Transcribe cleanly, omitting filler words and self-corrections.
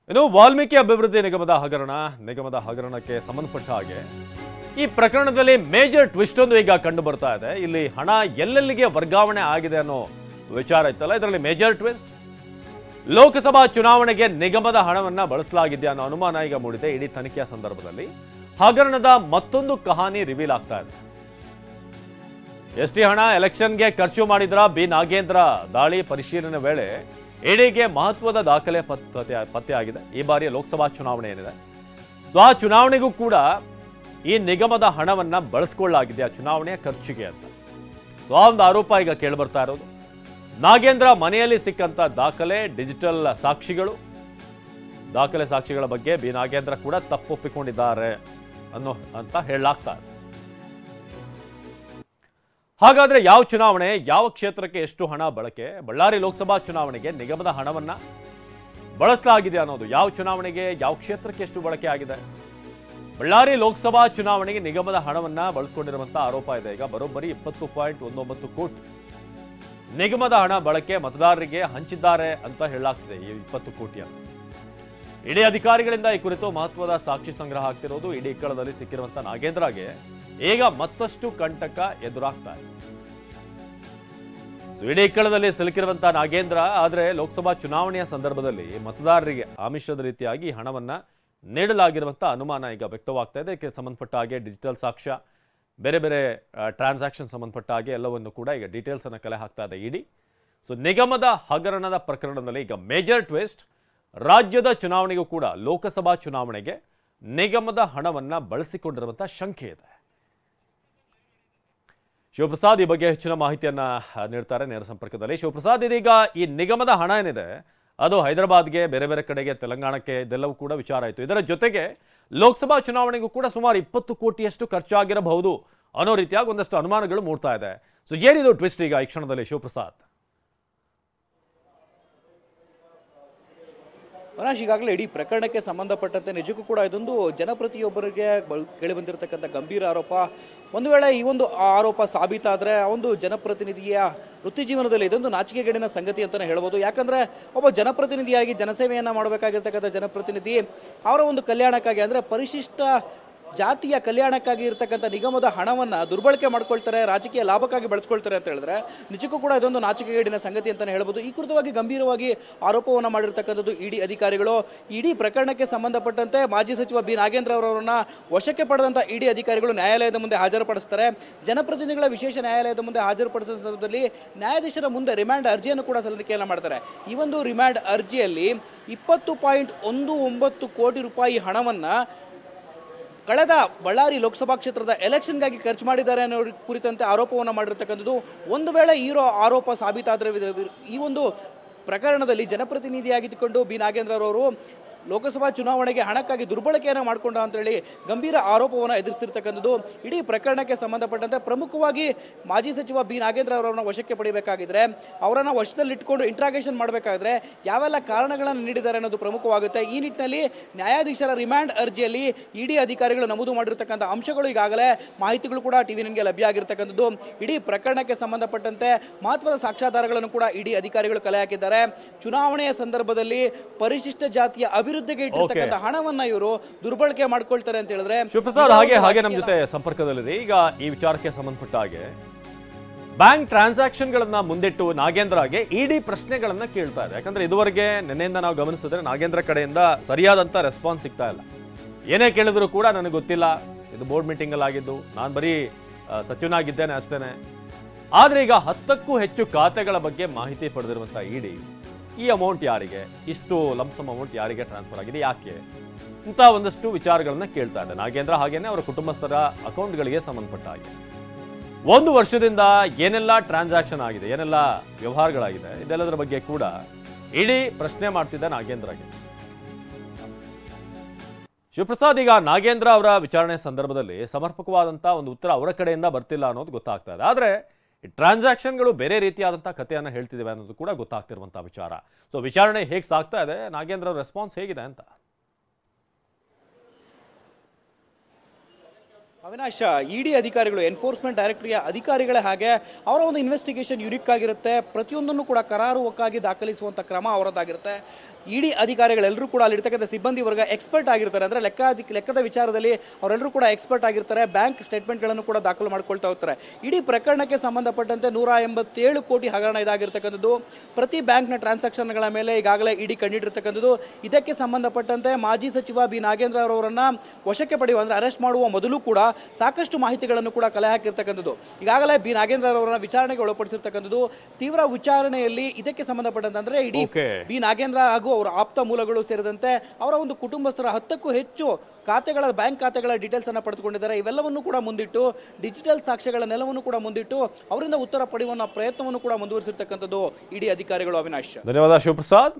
ಇನ್ನು ವಾಲ್ಮೀಕಿ ಅಭಿವೃದ್ಧಿ ನಿಗಮದ ಹಗರಣಕ್ಕೆ ಸಂಬಂಧಪಟ್ಟ ಹಾಗೆ ಈ ಪ್ರಕರಣದಲ್ಲಿ ಮೇಜರ್ ಟ್ವಿಸ್ಟ್ ಒಂದು ಈಗ ಕಂಡು ಬರ್ತಾ ಇದೆ. ಇಲ್ಲಿ ಹಣ ಎಲ್ಲೆಲ್ಲಿಗೆ ವರ್ಗಾವಣೆ ಆಗಿದೆ ಅನ್ನೋ ವಿಚಾರ ಇತ್ತಲ್ಲ, ಇದರಲ್ಲಿ ಮೇಜರ್ ಟ್ವಿಸ್ಟ್ ಲೋಕಸಭಾ ಚುನಾವಣೆಗೆ ನಿಗಮದ ಹಣವನ್ನ ಬಳಸಲಾಗಿದೆ ಅನ್ನೋ ಅನುಮಾನ ಈಗ ಮೂಡಿದೆ. ಇಡೀ ತನಿಖೆಯ ಸಂದರ್ಭದಲ್ಲಿ ಹಗರಣದ ಮತ್ತೊಂದು ಕಹಾನಿ ರಿವೀಲ್ ಆಗ್ತಾ ಇದೆ. ಎಸ್ಟಿ ಹಣ ಎಲೆಕ್ಷನ್ಗೆ ಖರ್ಚು ಮಾಡಿದ್ರ ಬಿ ನಾಗೇಂದ್ರ ದಾಳಿ ಪರಿಶೀಲನೆ ವೇಳೆ ಇಡಿಗೆ ಮಹತ್ವದ ದಾಖಲೆ ಪತ್ತೆಯಾಗಿದೆ. ಈ ಬಾರಿಯ ಲೋಕಸಭಾ ಚುನಾವಣೆ ಏನಿದೆ, ಸೊ ಆ ಚುನಾವಣೆಗೂ ಕೂಡ ಈ ನಿಗಮದ ಹಣವನ್ನ ಬಳಸಿಕೊಳ್ಳಲಾಗಿದೆ ಆ ಚುನಾವಣೆಯ ಖರ್ಚಿಗೆ ಅಂತ. ಸೊ ಆ ಒಂದು ಆರೋಪ ಈಗ ಕೇಳಿಬರ್ತಾ ಇರೋದು. ನಾಗೇಂದ್ರ ಮನೆಯಲ್ಲಿ ಸಿಕ್ಕಂತ ದಾಖಲೆ, ಡಿಜಿಟಲ್ ಸಾಕ್ಷಿಗಳು, ದಾಖಲೆ ಸಾಕ್ಷಿಗಳ ಬಗ್ಗೆ ಬಿ ನಾಗೇಂದ್ರ ಕೂಡ ತಪ್ಪೊಪ್ಪಿಕೊಂಡಿದ್ದಾರೆ ಅಂತ ಹೇಳಲಾಗ್ತಾ ಇದೆ. ಹಾಗಾದ್ರೆ ಯಾವ ಚುನಾವಣೆ, ಯಾವ ಕ್ಷೇತ್ರಕ್ಕೆ ಎಷ್ಟು ಹಣ ಬಳಕೆ, ಬಳ್ಳಾರಿ ಲೋಕಸಭಾ ಚುನಾವಣೆಗೆ ನಿಗಮದ ಹಣವನ್ನ ಬಳಸಲಾಗಿದೆ ಅನ್ನೋದು, ಯಾವ ಚುನಾವಣೆಗೆ ಯಾವ ಕ್ಷೇತ್ರಕ್ಕೆ ಎಷ್ಟು ಬಳಕೆ ಆಗಿದೆ, ಬಳ್ಳಾರಿ ಲೋಕಸಭಾ ಚುನಾವಣೆಗೆ ನಿಗಮದ ಹಣವನ್ನ ಬಳಸಿಕೊಂಡಿರುವಂತಹ ಆರೋಪ ಇದೆ. ಈಗ ಬರೋಬ್ಬರಿ 20.19 ಕೋಟಿ ನಿಗಮದ ಹಣ ಬಳಕೆ ಮತದಾರರಿಗೆ ಹಂಚಿದ್ದಾರೆ ಅಂತ ಹೇಳಲಾಗ್ತಿದೆ. ಈ 20 ಕೋಟಿಯನ್ನು ಇಡಿ ಅಧಿಕಾರಿಗಳಿಂದ ಈ ಕುರಿತು ಮಹತ್ವದ ಸಾಕ್ಷಿ ಸಂಗ್ರಹ ಆಗ್ತಿರೋದು. ಇಡಿ ಇಕ್ಕಳದಲ್ಲಿ ಸಿಕ್ಕಿರುವಂತಹ ನಾಗೇಂದ್ರಗೆ ಈಗ ಮತ್ತಷ್ಟು ಕಂಟಕ ಎದುರಾಗ್ತಾ ಇದೆ. ಇಡಿ ಇಕ್ಕಳದಲ್ಲಿ ಸಿಲುಕಿರುವಂತಹ ನಾಗೇಂದ್ರ ಆದ್ರೆ ಲೋಕಸಭಾ ಚುನಾವಣೆಯ ಸಂದರ್ಭದಲ್ಲಿ ಮತದಾರರಿಗೆ ಆಮಿಷದ ರೀತಿಯಾಗಿ ಹಣವನ್ನ ನೀಡಲಾಗಿರುವಂತಹ ಅನುಮಾನ ಈಗ ವ್ಯಕ್ತವಾಗ್ತಾ ಇದೆ. ಇದಕ್ಕೆ ಸಂಬಂಧಪಟ್ಟ ಹಾಗೆ ಡಿಜಿಟಲ್ ಸಾಕ್ಷ್ಯ, ಬೇರೆ ಬೇರೆ ಟ್ರಾನ್ಸಾಕ್ಷನ್ ಸಂಬಂಧಪಟ್ಟ ಹಾಗೆ ಎಲ್ಲವನ್ನು ಕೂಡ ಈಗ ಡೀಟೇಲ್ಸ್ ಅನ್ನು ಕಲೆ ಹಾಕ್ತಾ ಇದೆ ಇಡಿ. ಸೊ ನಿಗಮದ ಹಗರಣದ ಪ್ರಕರಣದಲ್ಲಿ ಈಗ ಮೇಜರ್ ಟ್ವಿಸ್ಟ್, ರಾಜ್ಯದ ಚುನಾವಣೆಗೂ ಕೂಡ ಲೋಕಸಭಾ ಚುನಾವಣೆಗೆ ನಿಗಮದ ಹಣವನ್ನ ಬಳಸಿಕೊಂಡಿರುವಂತಹ ಶಂಕೆ ಇದೆ. ಶಿವಪ್ರಸಾದ್ ಈ ಬಗ್ಗೆ ಹೆಚ್ಚಿನ ಮಾಹಿತಿಯನ್ನ ನೀಡ್ತಾರೆ ನೇರ ಸಂಪರ್ಕದಲ್ಲಿ. ಶಿವಪ್ರಸಾದ್, ಇದೀಗ ಈ ನಿಗಮದ ಹಣ ಏನಿದೆ ಅದು ಹೈದರಾಬಾದ್ಗೆ, ಬೇರೆ ಬೇರೆ ಕಡೆಗೆ, ತೆಲಂಗಾಣಕ್ಕೆ, ಇದೆಲ್ಲವೂ ಕೂಡ ವಿಚಾರ ಆಯಿತು. ಇದರ ಜೊತೆಗೆ ಲೋಕಸಭಾ ಚುನಾವಣೆಗೂ ಕೂಡ ಸುಮಾರು 20 ಕೋಟಿಯಷ್ಟು ಖರ್ಚಾಗಿರಬಹುದು ಅನ್ನೋ ರೀತಿಯಾಗಿ ಒಂದಷ್ಟು ಅನುಮಾನಗಳು ಮೂಡ್ತಾ ಇದೆ. ಸೊ ಏನಿದು ಟ್ವಿಸ್ಟ್ ಈಗ ಈ ಕ್ಷಣದಲ್ಲಿ ಶಿವಪ್ರಸಾದ್? ಮನಾಶ್, ಈಗಾಗಲೇ ಇಡೀ ಪ್ರಕರಣಕ್ಕೆ ಸಂಬಂಧಪಟ್ಟಂತೆ ನಿಜಕ್ಕೂ ಕೂಡ ಇದೊಂದು ಜನಪ್ರತಿಯೊಬ್ಬರಿಗೆ ಕೇಳಿಬಂದಿರತಕ್ಕಂಥ ಗಂಭೀರ ಆರೋಪ. ಒಂದು ವೇಳೆ ಈ ಒಂದು ಆರೋಪ ಸಾಬೀತಾದರೆ ಆ ಒಂದು ಜನಪ್ರತಿನಿಧಿಯ ವೃತ್ತಿ ಜೀವನದಲ್ಲಿ ಇದೊಂದು ನಾಚಿಕೆಗೇಡಿನ ಸಂಗತಿ ಅಂತಲೇ ಹೇಳ್ಬೋದು. ಯಾಕಂದರೆ ಒಬ್ಬ ಜನಪ್ರತಿನಿಧಿಯಾಗಿ ಜನಸೇವೆಯನ್ನು ಮಾಡಬೇಕಾಗಿರ್ತಕ್ಕಂಥ ಜನಪ್ರತಿನಿಧಿ ಅವರ ಒಂದು ಕಲ್ಯಾಣಕ್ಕಾಗಿ, ಅಂದರೆ ಪರಿಶಿಷ್ಟ ಜಾತಿಯ ಕಲ್ಯಾಣಕ್ಕಾಗಿ ಇರತಕ್ಕಂಥ ನಿಗಮದ ಹಣವನ್ನು ದುರ್ಬಳಕೆ ಮಾಡ್ಕೊಳ್ತಾರೆ, ರಾಜಕೀಯ ಲಾಭಕ್ಕಾಗಿ ಬಳಸ್ಕೊಳ್ತಾರೆ ಅಂತ ಹೇಳಿದ್ರೆ ನಿಜಕ್ಕೂ ಕೂಡ ಇದೊಂದು ನಾಚಿಕೆಗೇಡಿನ ಸಂಗತಿ ಅಂತಲೇ ಹೇಳ್ಬೋದು. ಈ ಕುರಿತವಾಗಿ ಗಂಭೀರವಾಗಿ ಆರೋಪವನ್ನು ಮಾಡಿರ್ತಕ್ಕಂಥದ್ದು ಇಡಿ ಅಧಿಕಾರಿಗಳು. ಇಡೀ ಪ್ರಕರಣಕ್ಕೆ ಸಂಬಂಧಪಟ್ಟಂತೆ ಮಾಜಿ ಸಚಿವ ಬಿ ನಾಗೇಂದ್ರ ಅವರನ್ನು ವಶಕ್ಕೆ ಪಡೆದಂಥ ಇಡಿ ಅಧಿಕಾರಿಗಳು ನ್ಯಾಯಾಲಯದ ಮುಂದೆ ಹಾಜರುಪಡಿಸ್ತಾರೆ. ಜನಪ್ರತಿನಿಧಿಗಳ ವಿಶೇಷ ನ್ಯಾಯಾಲಯದ ಮುಂದೆ ಹಾಜರುಪಡಿಸಿದ ಸಂದರ್ಭದಲ್ಲಿ ನ್ಯಾಯಾಧೀಶರ ಮುಂದೆ ರಿಮ್ಯಾಂಡ್ ಅರ್ಜಿಯನ್ನು ಕೂಡ ಸಲ್ಲಿಕೆಯನ್ನು ಮಾಡ್ತಾರೆ. ಈ ಒಂದು ರಿಮ್ಯಾಂಡ್ ಅರ್ಜಿಯಲ್ಲಿ 20.19 ಕೋಟಿ ರೂಪಾಯಿ ಹಣವನ್ನು ಕಳೆದ ಬಳ್ಳಾರಿ ಲೋಕಸಭಾ ಕ್ಷೇತ್ರದ ಎಲೆಕ್ಷನ್ಗಾಗಿ ಖರ್ಚು ಮಾಡಿದ್ದಾರೆ ಅನ್ನೋ ಕುರಿತಂತೆ ಆರೋಪವನ್ನು ಮಾಡಿರ್ತಕ್ಕಂಥದ್ದು. ಒಂದು ವೇಳೆ ಈ ಆರೋಪ ಸಾಬೀತಾದರೆ ಈ ಒಂದು ಪ್ರಕರಣದಲ್ಲಿ ಜನಪ್ರತಿನಿಧಿಯಾಗಿದ್ದುಕೊಂಡು ಬಿ ನಾಗೇಂದ್ರರವರು ಲೋಕಸಭಾ ಚುನಾವಣೆಗೆ ಹಣಕ್ಕಾಗಿ ದುರ್ಬಳಕೆಯನ್ನು ಮಾಡಿಕೊಂಡ ಅಂತೇಳಿ ಗಂಭೀರ ಆರೋಪವನ್ನು ಎದುರಿಸ್ತಿರ್ತಕ್ಕಂಥದ್ದು. ಇಡೀ ಪ್ರಕರಣಕ್ಕೆ ಸಂಬಂಧಪಟ್ಟಂತೆ ಪ್ರಮುಖವಾಗಿ ಮಾಜಿ ಸಚಿವ ಬಿ ನಾಗೇಂದ್ರ ಅವರನ್ನು ವಶಕ್ಕೆ ಪಡೆಯಬೇಕಾಗಿದ್ರೆ, ಅವರನ್ನು ವಶದಲ್ಲಿಟ್ಕೊಂಡು ಇಂಟ್ರಾಗೇಷನ್ ಮಾಡಬೇಕಾದ್ರೆ ಯಾವೆಲ್ಲ ಕಾರಣಗಳನ್ನು ನೀಡಿದ್ದಾರೆ ಅನ್ನೋದು ಪ್ರಮುಖವಾಗುತ್ತೆ. ಈ ನಿಟ್ಟಿನಲ್ಲಿ ನ್ಯಾಯಾಧೀಶರ ರಿಮ್ಯಾಂಡ್ ಅರ್ಜಿಯಲ್ಲಿ ಇಡಿ ಅಧಿಕಾರಿಗಳು ನಮೂದು ಮಾಡಿರ್ತಕ್ಕಂಥ ಅಂಶಗಳು ಈಗಾಗಲೇ ಮಾಹಿತಿಗಳು ಕೂಡ ಟಿವಿ9ಗೆ ಲಭ್ಯ ಆಗಿರ್ತಕ್ಕಂಥದ್ದು. ಇಡೀ ಪ್ರಕರಣಕ್ಕೆ ಸಂಬಂಧಪಟ್ಟಂತೆ ಮಹತ್ವದ ಸಾಕ್ಷ್ಯಾಧಾರಗಳನ್ನು ಕೂಡ ಇಡಿ ಅಧಿಕಾರಿಗಳು ಕಲೆ ಹಾಕಿದ್ದಾರೆ. ಚುನಾವಣೆಯ ಸಂದರ್ಭದಲ್ಲಿ ಪರಿಶಿಷ್ಟ ಜಾತಿಯ ಅಭಿವೃದ್ಧಿಗೆ ಇಟ್ಟಿರ್ತಕ್ಕಂಥ ಹಣವನ್ನ ಇವರು ದುರ್ಬಳಕೆ ಮಾಡ್ಕೊಳ್ತಾರೆ ಅಂತ ಹೇಳಿದ್ರೆ. ಶಿವಪ್ರಸಾದ್, ಹಾಗೆ ನಮ್ಮ ಜೊತೆ ಸಂಪರ್ಕದಲ್ಲಿದೆ. ಈಗ ಈ ವಿಚಾರಕ್ಕೆ ಸಂಬಂಧಪಟ್ಟ ಹಾಗೆ ಬ್ಯಾಂಕ್ ಟ್ರಾನ್ಸಾಕ್ಷನ್ ಗಳನ್ನ ಮುಂದಿಟ್ಟು ನಾಗೇಂದ್ರಗೆ ಇಡಿ ಪ್ರಶ್ನೆಗಳನ್ನ ಕೇಳ್ತಾ ಇದೆ. ಯಾಕಂದ್ರೆ ಇದುವರೆಗೆ ನಿನ್ನೆಯಿಂದ ನಾವು ಗಮನಿಸಿದ್ರೆ ನಾಗೇಂದ್ರ ಕಡೆಯಿಂದ ಸರಿಯಾದಂತ ರೆಸ್ಪಾನ್ಸ್ ಸಿಗ್ತಾ ಇಲ್ಲ. ಏನೇ ಕೇಳಿದ್ರು ಕೂಡ ನನಗೆ ಗೊತ್ತಿಲ್ಲ, ಇದು ಬೋರ್ಡ್ ಮೀಟಿಂಗ್ ಅಲ್ಲಿ ಆಗಿದ್ದು, ನಾನು ಬರೀ ಸಚಿವನಾಗಿದ್ದೇನೆ ಅಷ್ಟೇನೆ. ಆದ್ರೆ ಈಗ 10ಕ್ಕೂ ಹೆಚ್ಚು ಖಾತೆಗಳ ಬಗ್ಗೆ ಮಾಹಿತಿ ಪಡೆದಿರುವಂತಹ ಇಡಿ ಈ ಅಮೌಂಟ್ ಯಾರಿಗೆ, ಇಷ್ಟು ಲಂಸಮ್ ಅಮೌಂಟ್ ಯಾರಿಗೆ ಟ್ರಾನ್ಸ್ಫರ್ ಆಗಿದೆ, ಯಾಕೆ ಇಂಥ ಒಂದಷ್ಟು ವಿಚಾರಗಳನ್ನ ಕೇಳ್ತಾ ಇದೆ ನಾಗೇಂದ್ರ. ಹಾಗೇನೆ ಅವರ ಕುಟುಂಬಸ್ಥರ ಅಕೌಂಟ್ಗಳಿಗೆ ಸಂಬಂಧಪಟ್ಟ ಹಾಗೆ 1 ವರ್ಷದಿಂದ ಏನೆಲ್ಲ ಟ್ರಾನ್ಸಾಕ್ಷನ್ ಆಗಿದೆ, ಏನೆಲ್ಲ ವ್ಯವಹಾರಗಳಾಗಿದೆ, ಇದೆಲ್ಲದರ ಬಗ್ಗೆ ಕೂಡ ಇಡೀ ಪ್ರಶ್ನೆ ಮಾಡ್ತಿದ್ದ ನಾಗೇಂದ್ರಗೆ. ಶಿವಪ್ರಸಾದ್, ಈಗ ನಾಗೇಂದ್ರ ಅವರ ವಿಚಾರಣೆ ಸಂದರ್ಭದಲ್ಲಿ ಸಮರ್ಪಕವಾದಂತಹ ಒಂದು ಉತ್ತರ ಅವರ ಕಡೆಯಿಂದ ಬರ್ತಿಲ್ಲ ಅನ್ನೋದು ಗೊತ್ತಾಗ್ತಾ ಇದೆ. ಆದ್ರೆ ಟ್ರಾನ್ಸಾಕ್ಷನ್ಗಳು ಬೇರೆ ರೀತಿಯಾದಂತಹ ಕಥೆಯನ್ನು ಹೇಳ್ತಿದ್ದೇವೆ ಅನ್ನೋದು ಕೂಡ ಗೊತ್ತಾಗ್ತಿರುವಂತಹ ವಿಚಾರ. ಸೊ ವಿಚಾರಣೆ ಹೇಗೆ ಸಾಗ್ತಾ ಇದೆ, ನಾಗೇಂದ್ರ ರೆಸ್ಪಾನ್ಸ್ ಹೇಗಿದೆ ಅಂತ? ಅವಿನಾಶ್, ಇಡಿ ಅಧಿಕಾರಿಗಳು, ಎನ್ಫೋರ್ಸ್ಮೆಂಟ್ ಡೈರೆಕ್ಟರಿಯ ಅಧಿಕಾರಿಗಳೇ ಹಾಗೆ ಅವರ ಒಂದು ಇನ್ವೆಸ್ಟಿಗೇಷನ್ ಯುನಿಕ್ ಆಗಿರುತ್ತೆ. ಪ್ರತಿಯೊಂದನ್ನು ಕೂಡ ಕರಾರುವಕ್ಕಾಗಿ ದಾಖಲಿಸುವಂಥ ಕ್ರಮ ಅವರದ್ದಾಗಿರುತ್ತೆ. ಇಡಿ ಅಧಿಕಾರಿಗಳೆಲ್ಲರೂ ಕೂಡ ಅಲ್ಲಿರ್ತಕ್ಕಂಥ ಸಿಬ್ಬಂದಿ ವರ್ಗ ಎಕ್ಸ್ಪರ್ಟ್ ಆಗಿರ್ತಾರೆ. ಅಂದರೆ ಲೆಕ್ಕದ ವಿಚಾರದಲ್ಲಿ ಅವರೆಲ್ಲರೂ ಕೂಡ ಎಕ್ಸ್ಪರ್ಟ್ ಆಗಿರ್ತಾರೆ. ಬ್ಯಾಂಕ್ ಸ್ಟೇಟ್ಮೆಂಟ್ಗಳನ್ನು ಕೂಡ ದಾಖಲು ಮಾಡ್ಕೊಳ್ತಾ ಹೋಗ್ತಾರೆ. ಇಡೀ ಪ್ರಕರಣಕ್ಕೆ ಸಂಬಂಧಪಟ್ಟಂತೆ 187 ಕೋಟಿ ಹಗರಣ ಇದಾಗಿರ್ತಕ್ಕಂಥದ್ದು. ಪ್ರತಿ ಬ್ಯಾಂಕ್ನ ಟ್ರಾನ್ಸಾಕ್ಷನ್ಗಳ ಮೇಲೆ ಈಗಾಗಲೇ ಇಡಿ ಕಂಡಿಟ್ಟಿರ್ತಕ್ಕಂಥದ್ದು. ಇದಕ್ಕೆ ಸಂಬಂಧಪಟ್ಟಂತೆ ಮಾಜಿ ಸಚಿವ ಬಿ ನಾಗೇಂದ್ರ ಅವರನ್ನು ವಶಕ್ಕೆ ಪಡೆಯುವ, ಅಂದರೆ ಅರೆಸ್ಟ್ ಮಾಡುವ ಮೊದಲು ಕೂಡ ಸಾಕಷ್ಟು ಮಾಹಿತಿಗಳನ್ನು ಕೂಡ ಕಲೆ ಹಾಕಿರ್ತಕ್ಕಂಥದ್ದು. ಈಗಾಗಲೇ ಬಿ ನಾಗೇಂದ್ರ ಅವರನ್ನ ವಿಚಾರಣೆಗೆ ಒಳಪಡಿಸಿರ್ತಕ್ಕಂಥದ್ದು. ತೀವ್ರ ವಿಚಾರಣೆಯಲ್ಲಿ ಇದಕ್ಕೆ ಸಂಬಂಧಪಟ್ಟಂತೆ ಅಂದರೆ ಇಡೀ ಬಿ ನಾಗೇಂದ್ರ ಹಾಗೂ ಅವರ ಆಪ್ತ ಮೂಲಗಳು ಸೇರಿದಂತೆ ಅವರ ಒಂದು ಕುಟುಂಬಸ್ಥರ 10ಕ್ಕೂ ಹೆಚ್ಚು ಬ್ಯಾಂಕ್ ಖಾತೆಗಳ ಡೀಟೇಲ್ಸ್ ಅನ್ನು ಪಡೆದುಕೊಂಡಿದ್ದಾರೆ. ಇವೆಲ್ಲವನ್ನು ಕೂಡ ಮುಂದಿಟ್ಟು, ಡಿಜಿಟಲ್ ಸಾಕ್ಷ್ಯಗಳನ್ನೆಲ್ಲವನ್ನು ಕೂಡ ಮುಂದಿಟ್ಟು ಅವರಿಂದ ಉತ್ತರ ಪಡೆಯುವ ಪ್ರಯತ್ನವನ್ನು ಕೂಡ ಮುಂದುವರಿಸಿರ್ತಕ್ಕಂಥದ್ದು ಇಡಿ ಅಧಿಕಾರಿಗಳು. ಅವಿನಾಶ್, ಧನ್ಯವಾದ ಶಿವಪ್ರಸಾದ್.